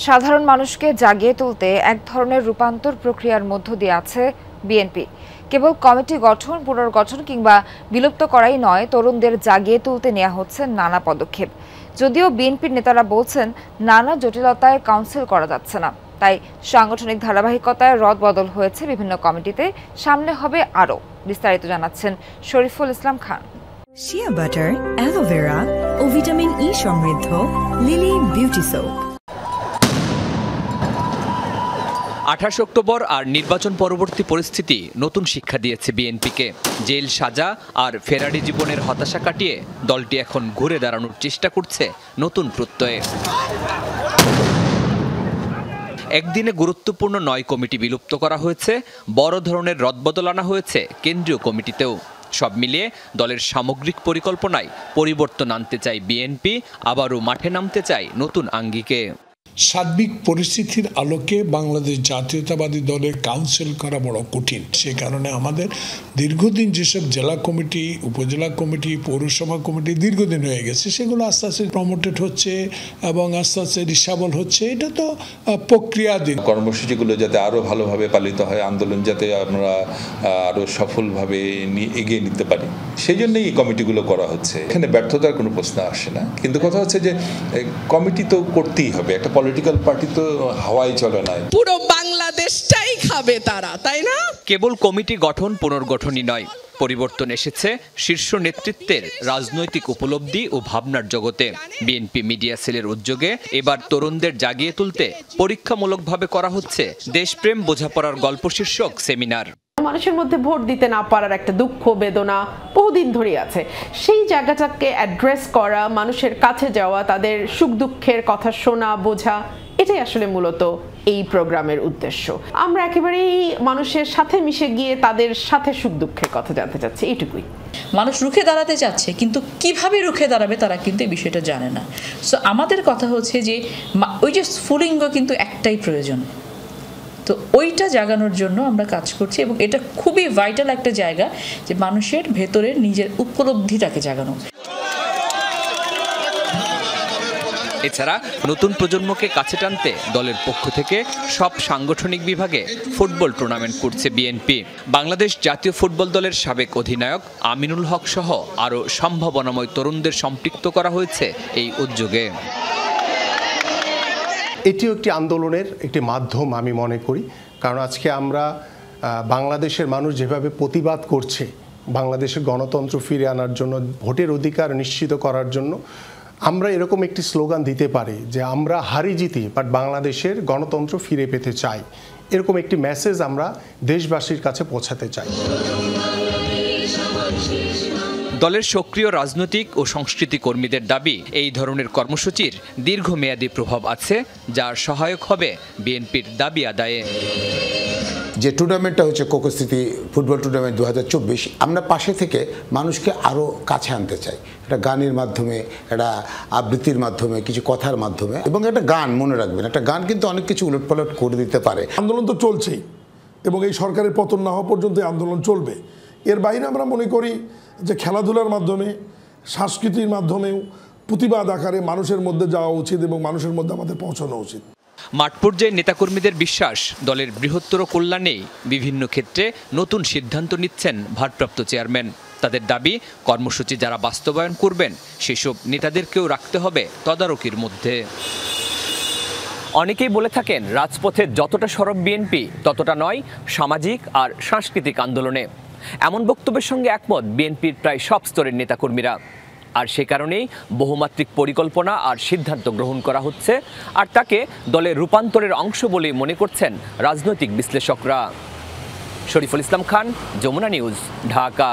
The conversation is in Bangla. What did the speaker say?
সাধারণ মানুষকে জাগিয়ে তুলতে এক ধরনের রূপান্তর প্রক্রিয়ার মধ্য দিয়ে আছে বিএনপি। কেবল কমিটি গঠন, পুনর্গঠন কিংবা বিলুপ্ত করাই নয়, তরুণদের জাগিয়ে তুলতে নেওয়া হচ্ছে নানা পদক্ষেপ। যদিও বিএনপির নেতারা বলছেন নানা জটিলতায় কাউন্সিল করা যাচ্ছে না, তাই সাংগঠনিক ধারাবাহিকতায় রদবদল হয়েছে বিভিন্ন কমিটিতে, সামনে হবে আরও। বিস্তারিত জানাচ্ছেন Shariful Islam Khan. Shea butter, aloe vera ও ভিটামিন ই সমৃদ্ধ লিলি বিউটি সোপ। 28 অক্টোবর আর নির্বাচন পরবর্তী পরিস্থিতি নতুন শিক্ষা দিয়েছে বিএনপিকে। জেল সাজা আর ফেরারি জীবনের হতাশা কাটিয়ে দলটি এখন ঘুরে দাঁড়ানোর চেষ্টা করছে নতুন প্রত্যয়ে। একদিনে গুরুত্বপূর্ণ 9 কমিটি বিলুপ্ত করা হয়েছে, বড় ধরনের রদবদল আনা হয়েছে কেন্দ্রীয় কমিটিতেও। সব মিলিয়ে দলের সামগ্রিক পরিকল্পনায় পরিবর্তন আনতে চায় বিএনপি, আবারও মাঠে নামতে চায় নতুন আঙ্গিকে। সার্বিক পরিস্থিতির আলোকে বাংলাদেশ জাতীয়তাবাদী দলের কাউন্সিল করা বড় কঠিন। সে কারণে আমাদের দীর্ঘদিন যেসব জেলা কমিটি, উপজেলা কমিটি, পৌরসভা কমিটি দীর্ঘদিন হয়ে গেছে, সেগুলো আস্তে আস্তে প্রমোটেড হচ্ছে এবং আস্তে আস্তে রিসাবল হচ্ছে। এটা তো প্রক্রিয়াধীন। কর্মসূচিগুলো যাতে আরও ভালোভাবে পালিত হয়, আন্দোলন যাতে আমরা আরও সফলভাবে এগিয়ে নিতে পারি, সেই জন্যই এই কমিটিগুলো করা হচ্ছে। এখানে ব্যর্থতার কোনো প্রশ্ন আসে না, কিন্তু কথা হচ্ছে যে কমিটি তো করতেই হবে। একটা পলিটিক্যাল পার্টি তো হাওয়ায় চলে না, পুরো বাংলাদেশটাই খাবে তারা, তাই না? কেবল কমিটি গঠন, পুনর্গঠনই নয়, পরিবর্তন এসেছে শীর্ষ নেতৃত্বের রাজনৈতিক উপলব্ধি ও ভাবনার জগতে। বিএনপি মিডিয়া সেলের উদ্যোগে এবার তরুণদের জাগিয়ে তুলতে পরীক্ষামূলকভাবে করা হচ্ছে দেশপ্রেম বোঝাপড়ার গল্প শীর্ষক সেমিনার। মানুষের মধ্যে ভোট দিতে না পারার একটা দুঃখ বেদনা বহুদিন ধরে আছে। সেই জায়গাটাকে অ্যাড্রেস করা, মানুষের কাছে যাওয়া, তাদের সুখ দুঃখের কথা শোনা, বোঝা, এটাই আসলে মূলত এই প্রোগ্রামের উদ্দেশ্য। আমরা একেবারেই মানুষের সাথে মিশে গিয়ে তাদের সাথে সুখ দুঃখের কথা জানতে চাচ্ছি, এইটুকুই। মানুষ রুখে দাঁড়াতে চাচ্ছে, কিন্তু কিভাবে রুখে দাঁড়াবে তারা কিন্তু এই বিষয়টা জানে না। সো আমাদের কথা হচ্ছে যে ওই যে স্ফুলিঙ্গ কিন্তু একটাই প্রয়োজন, তো ওইটা জাগানোর জন্য আমরা কাজ করছি এবং এটা খুবই ভাইটাল একটা জায়গা যে মানুষের ভেতরের নিজের উপলব্ধিটাকে জাগানো। এছাড়া নতুন প্রজন্মকে কাছে টানতে দলের পক্ষ থেকে সব সাংগঠনিক বিভাগে ফুটবল টুর্নামেন্ট করছে বিএনপি। বাংলাদেশ জাতীয় ফুটবল দলের সাবেক অধিনায়ক আমিনুল হক সহ আরও সম্ভাবনাময় তরুণদের সম্পৃক্ত করা হয়েছে এই উদ্যোগে। এটিও একটি আন্দোলনের একটি মাধ্যম আমি মনে করি, কারণ আজকে আমরা বাংলাদেশের মানুষ যেভাবে প্রতিবাদ করছে বাংলাদেশের গণতন্ত্র ফিরে আনার জন্য, ভোটের অধিকার নিশ্চিত করার জন্য, আমরা এরকম একটি স্লোগান দিতে পারি যে আমরা হারি জিতি বাট বাংলাদেশের গণতন্ত্র ফিরে পেতে চাই। এরকম একটি মেসেজ আমরা দেশবাসীর কাছে পৌঁছাতে চাই। দলের সক্রিয় রাজনৈতিক ও সংস্কৃতি কর্মীদের দাবি, এই ধরনের কর্মসূচির দীর্ঘমেয়াদী প্রভাব আছে, যার সহায়ক হবে বিএনপির দাবি আদায়ে। যে টুর্নামেন্টটা হচ্ছে কোকোস্মৃতি ফুটবল টুর্নামেন্ট 2024, আমরা পাশে থেকে মানুষকে আরও কাছে আনতে চাই। একটা গানের মাধ্যমে, একটা আবৃত্তির মাধ্যমে, কিছু কথার মাধ্যমে, এবং একটা গান মনে রাখবেন, একটা গান কিন্তু অনেক কিছু উলটপালট করে দিতে পারে। আন্দোলন তো চলছেই এবং এই সরকারের পতন না হওয়া পর্যন্ত আন্দোলন চলবে। এর বাইরে আমরা মনে করি যে খেলাধুলার মাধ্যমে, সংস্কৃতির মাধ্যমেও প্রতিবাদ আকারে মানুষের মধ্যে যাওয়া উচিত এবং মানুষের মধ্যে আমাদের পৌঁছানো উচিত। মাঠ পর্যায়ে নেতাকর্মীদের বিশ্বাস, দলের বৃহত্তর কল্যাণেই বিভিন্ন ক্ষেত্রে নতুন সিদ্ধান্ত নিচ্ছেন ভারপ্রাপ্ত চেয়ারম্যান। তাদের দাবি, কর্মসূচি যারা বাস্তবায়ন করবেন সেসব নেতাদেরকেও রাখতে হবে তদারকির মধ্যে। অনেকেই বলে থাকেন রাজপথে যতটা সরব বিএনপি ততটা নয় সামাজিক আর সাংস্কৃতিক আন্দোলনে। এমন বক্তব্যের সঙ্গে একমত বিএনপির প্রায় সব স্তরের নেতাকর্মীরা। আর সে কারণেই বহুমাত্রিক পরিকল্পনা আর সিদ্ধান্ত গ্রহণ করা হচ্ছে, আর তাকে দলের রূপান্তরের অংশ বলেই মনে করছেন রাজনৈতিক বিশ্লেষকরা। শরীফুল ইসলাম খান, যমুনা নিউজ, ঢাকা।